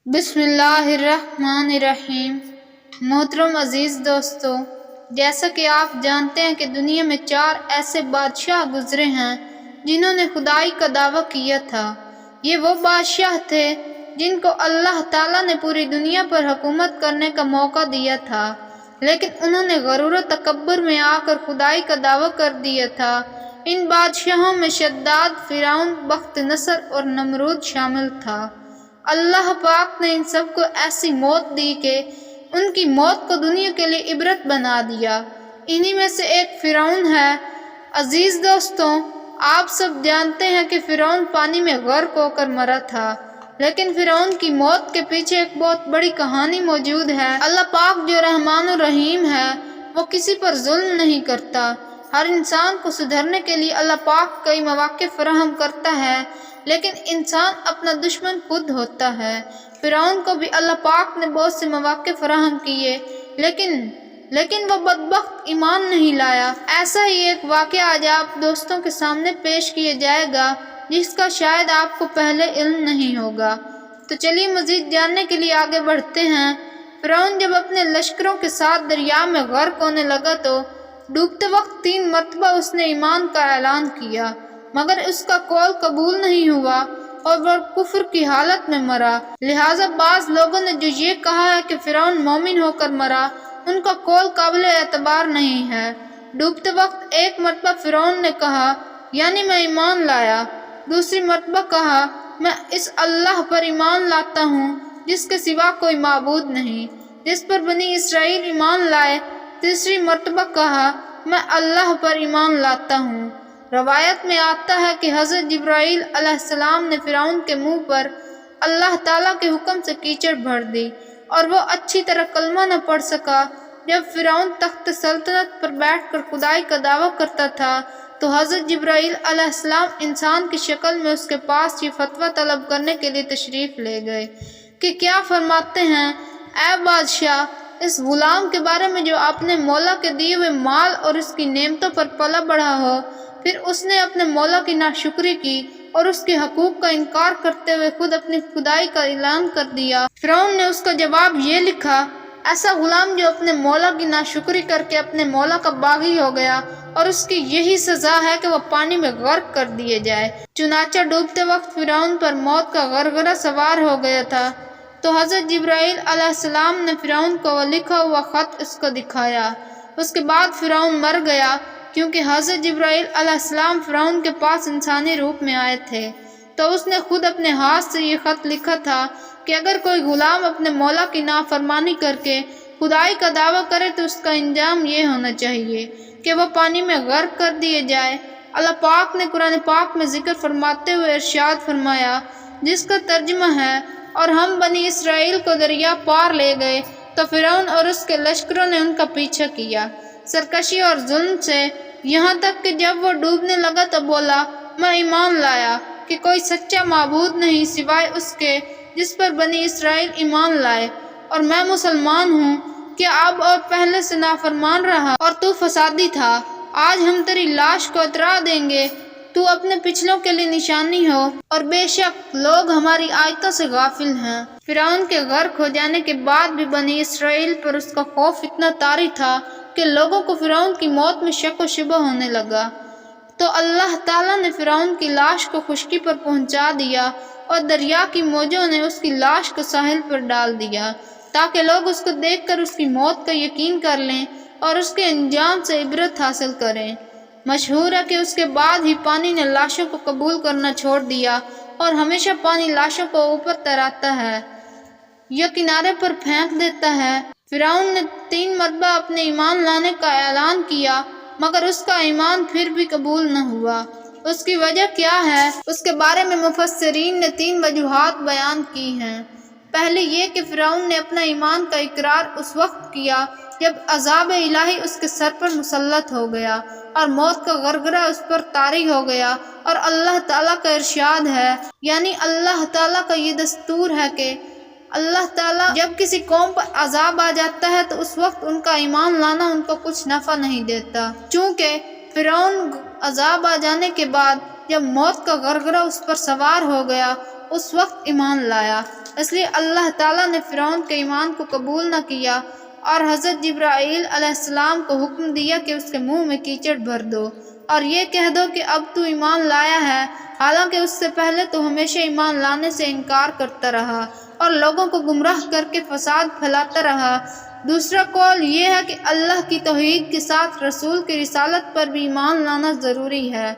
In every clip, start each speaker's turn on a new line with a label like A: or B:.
A: بسم اللہ الرحمن الرحیم۔ محترم عزیز دوستو، جیسا کہ آپ جانتے ہیں کہ دنیا میں 4 ایسے بادشاہ گزرے ہیں جنہوں نے خدائی کا دعویٰ کیا تھا۔ یہ وہ بادشاہ تھے جن کو اللہ تعالیٰ نے پوری دنیا پر حکومت کرنے کا موقع دیا تھا، لیکن انہوں نے غرور و تکبر میں آ کر خدائی کا دعویٰ کر دیا تھا۔ ان بادشاہوں میں شداد، فرعون، بخت نصر اور نمرود شامل تھا۔ اللہ پاک نے ان سب کو ایسی موت دی کہ ان کی موت کو دنیا کے لیے عبرت بنا دیا۔ انہی میں سے ایک فرعون ہے۔ عزیز دوستوں، آپ سب جانتے ہیں کہ فرعون پانی میں غرق ہو کر مرا تھا، لیکن فرعون کی موت کے پیچھے ایک بہت بڑی کہانی موجود ہے۔ اللہ پاک جو رحمان الرحیم ہے، وہ کسی پر ظلم نہیں کرتا۔ ہر انسان کو سدھرنے کے لیے اللہ پاک کئی مواقع فراہم کرتا ہے، لیکن انسان اپنا دشمن خود ہوتا ہے۔ فرعون کو بھی اللہ پاک نے بہت سے مواقع فراہم کیے، لیکن وہ بدبخت ایمان نہیں لایا۔ ایسا ہی ایک واقعہ آج آپ دوستوں کے سامنے پیش کیا جائے گا، جس کا شاید آپ کو پہلے علم نہیں ہوگا۔ تو چلیے مزید جاننے کے لیے آگے بڑھتے ہیں۔ فرعون جب اپنے لشکروں کے ساتھ دریا میں غرق ہونے لگا تو ڈوبتے وقت 3 مرتبہ اس نے ایمان کا اعلان کیا، مگر اس کا قول قبول نہیں ہوا اور وہ کفر کی حالت میں مرا۔ لہٰذا بعض لوگوں نے جو یہ کہا ہے کہ فرعون مومن ہو کر مرا، ان کا قول قابل اعتبار نہیں ہے۔ ڈوبتے وقت ایک مرتبہ فرعون نے کہا، یعنی میں ایمان لایا۔ دوسری مرتبہ کہا، میں اس اللہ پر ایمان لاتا ہوں جس کے سوا کوئی معبود نہیں، جس پر بنی اسرائیل ایمان لائے۔ تیسری مرتبہ کہا، میں اللہ پر ایمان لاتا ہوں۔ روایت میں آتا ہے کہ حضرت جبرائیل علیہ السلام نے فرعون کے منہ پر اللہ تعالیٰ کے حکم سے کیچڑ بھر دی اور وہ اچھی طرح کلمہ نہ پڑھ سکا۔ جب فرعون تخت سلطنت پر بیٹھ کر خدائی کا دعویٰ کرتا تھا تو حضرت جبرائیل علیہ السلام انسان کی شکل میں اس کے پاس یہ فتویٰ طلب کرنے کے لیے تشریف لے گئے کہ کیا فرماتے ہیں، اے بادشاہ، اس غلام کے بارے میں جو اپنے مولا کے دیے ہوئے مال اور اس کی نعمتوں پر پلا بڑھا ہو، پھر اس نے اپنے مولا کی ناشکری کی اور اس کے حقوق کا انکار کرتے ہوئے خود اپنی خدائی کا اعلان کر دیا۔ فرعون نے اس کا جواب یہ لکھا، ایسا غلام جو اپنے مولا کی ناشکری کر کے اپنے مولا کا باغی ہو گیا، اور اس کی یہی سزا ہے کہ وہ پانی میں غرق کر دیے جائے۔ چنانچہ ڈوبتے وقت فرعون پر موت کا غرغرہ سوار ہو گیا تھا، تو حضرت جبرائیل علیہ السلام نے فرعون کو وہ لکھا ہوا خط اس کو دکھایا۔ اس کے بعد فرعون مر گیا، کیونکہ حضرت جبرائیل علیہ السلام فرعون کے پاس انسانی روپ میں آئے تھے، تو اس نے خود اپنے ہاتھ سے یہ خط لکھا تھا کہ اگر کوئی غلام اپنے مولا کی نافرمانی کر کے خدائی کا دعویٰ کرے تو اس کا انجام یہ ہونا چاہیے کہ وہ پانی میں غرق کر دیے جائے۔ اللہ پاک نے قرآن پاک میں ذکر فرماتے ہوئے ارشاد فرمایا، جس کا ترجمہ ہے، اور ہم بنی اسرائیل کو دریا پار لے گئے تو فرعون اور اس کے لشکروں نے ان کا پیچھا کیا سرکشی اور ظلم سے، یہاں تک کہ جب وہ ڈوبنے لگا تو بولا، میں ایمان لایا کہ کوئی سچا معبود نہیں سوائے اس کے جس پر بنی اسرائیل ایمان لائے، اور میں مسلمان ہوں۔ کیا اب اور پہلے سے نافرمان رہا اور تو فسادی تھا؟ آج ہم تیری لاش کو اترا دیں گے، تو اپنے پچھلوں کے لیے نشانی ہو، اور بے شک لوگ ہماری آیتوں سے غافل ہیں۔ فرعون کے غرق ہو جانے کے بعد بھی بنی اسرائیل پر اس کا خوف اتنا طاری تھا کہ لوگوں کو فرعون کی موت میں شک و شبہ ہونے لگا۔ تو اللہ تعالیٰ نے فرعون کی لاش کو خشکی پر پہنچا دیا اور دریا کی موجوں نے اس کی لاش کو ساحل پر ڈال دیا، تاکہ لوگ اس کو دیکھ کر اس کی موت کا یقین کر لیں اور اس کے انجام سے عبرت حاصل کریں۔ مشہور ہے کہ اس کے بعد ہی پانی نے لاشوں کو قبول کرنا چھوڑ دیا، اور ہمیشہ پانی لاشوں کو اوپر تیراتا ہے یا کنارے پر پھینک دیتا ہے۔ فرعون نے 3 مرتبہ اپنے ایمان لانے کا اعلان کیا، مگر اس کا ایمان پھر بھی قبول نہ ہوا۔ اس کی وجہ کیا ہے؟ اس کے بارے میں مفسرین نے 3 وجوہات بیان کی ہیں۔ پہلے یہ کہ فرعون نے اپنا ایمان کا اقرار اس وقت کیا جب عذاب الہی اس کے سر پر مسلط ہو گیا اور موت کا غرغرہ اس پر طاری ہو گیا، اور اللہ تعالیٰ کا ارشاد ہے، یعنی اللہ تعالیٰ کا یہ دستور ہے کہ اللہ تعالیٰ جب کسی قوم پر عذاب آ جاتا ہے تو اس وقت ان کا ایمان لانا ان کو کچھ نفع نہیں دیتا۔ چونکہ فرعون عذاب آ جانے کے بعد جب موت کا غرغرہ اس پر سوار ہو گیا، اس وقت ایمان لایا۔ اس لیے اللہ تعالیٰ نے فرعون کے ایمان کو قبول نہ کیا اور حضرت جبرائیل علیہ السلام کو حکم دیا کہ اس کے منہ میں کیچڑ بھر دو اور یہ کہہ دو کہ اب تو ایمان لایا ہے، حالانکہ اس سے پہلے تو ہمیشہ ایمان لانے سے انکار کرتا رہا اور لوگوں کو گمراہ کر کے فساد پھیلاتا رہا۔ دوسرا قول یہ ہے کہ اللہ کی توحید کے ساتھ رسول کی رسالت پر بھی ایمان لانا ضروری ہے۔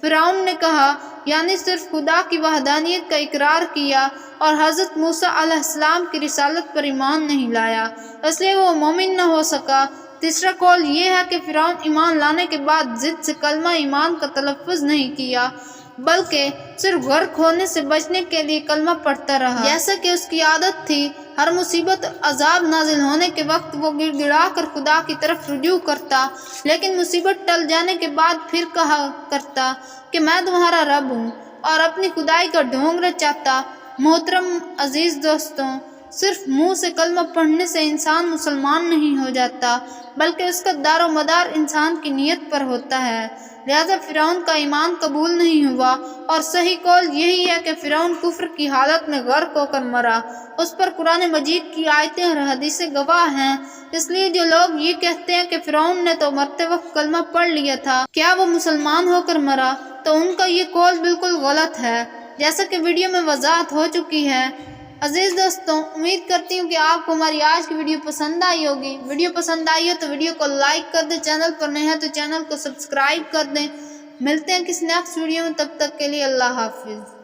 A: فرعون نے کہا، یعنی صرف خدا کی وحدانیت کا اقرار کیا اور حضرت موسیٰ علیہ السلام کی رسالت پر ایمان نہیں لایا، اس لیے وہ مومن نہ ہو سکا۔ تیسرا قول یہ ہے کہ فرعون ایمان لانے کے بعد ضد سے کلمہ ایمان کا تلفظ نہیں کیا، بلکہ صرف غرق ہونے سے بچنے کے لیے کلمہ پڑھتا رہا، جیسا کہ اس کی عادت تھی۔ ہر مصیبت عذاب نازل ہونے کے وقت وہ گڑ گڑا کر خدا کی طرف رجوع کرتا، لیکن مصیبت ٹل جانے کے بعد پھر کہا کرتا کہ میں تمہارا رب ہوں، اور اپنی خدائی کا ڈھونگ رچاتا۔ محترم عزیز دوستوں، صرف منہ سے کلمہ پڑھنے سے انسان مسلمان نہیں ہو جاتا، بلکہ اس کا دار و مدار انسان کی نیت پر ہوتا ہے۔ لہذا فرعون کا ایمان قبول نہیں ہوا، اور صحیح قول یہی ہے کہ فرعون کفر کی حالت میں غرق ہو کر مرا۔ اس پر قرآن مجید کی آیتیں اور حدیثیں گواہ ہیں۔ اس لیے جو لوگ یہ کہتے ہیں کہ فرعون نے تو مرتے وقت کلمہ پڑھ لیا تھا، کیا وہ مسلمان ہو کر مرا، تو ان کا یہ قول بالکل غلط ہے، جیسا کہ ویڈیو میں وضاحت ہو چکی ہے۔ عزیز دوستوں، امید کرتی ہوں کہ آپ کو ہماری آج کی ویڈیو پسند آئی ہوگی۔ ویڈیو پسند آئی ہو تو ویڈیو کو لائک کر دیں، چینل پر نئے ہیں تو چینل کو سبسکرائب کر دیں۔ ملتے ہیں کسی نیکسٹ ویڈیو میں، تب تک کے لیے اللہ حافظ۔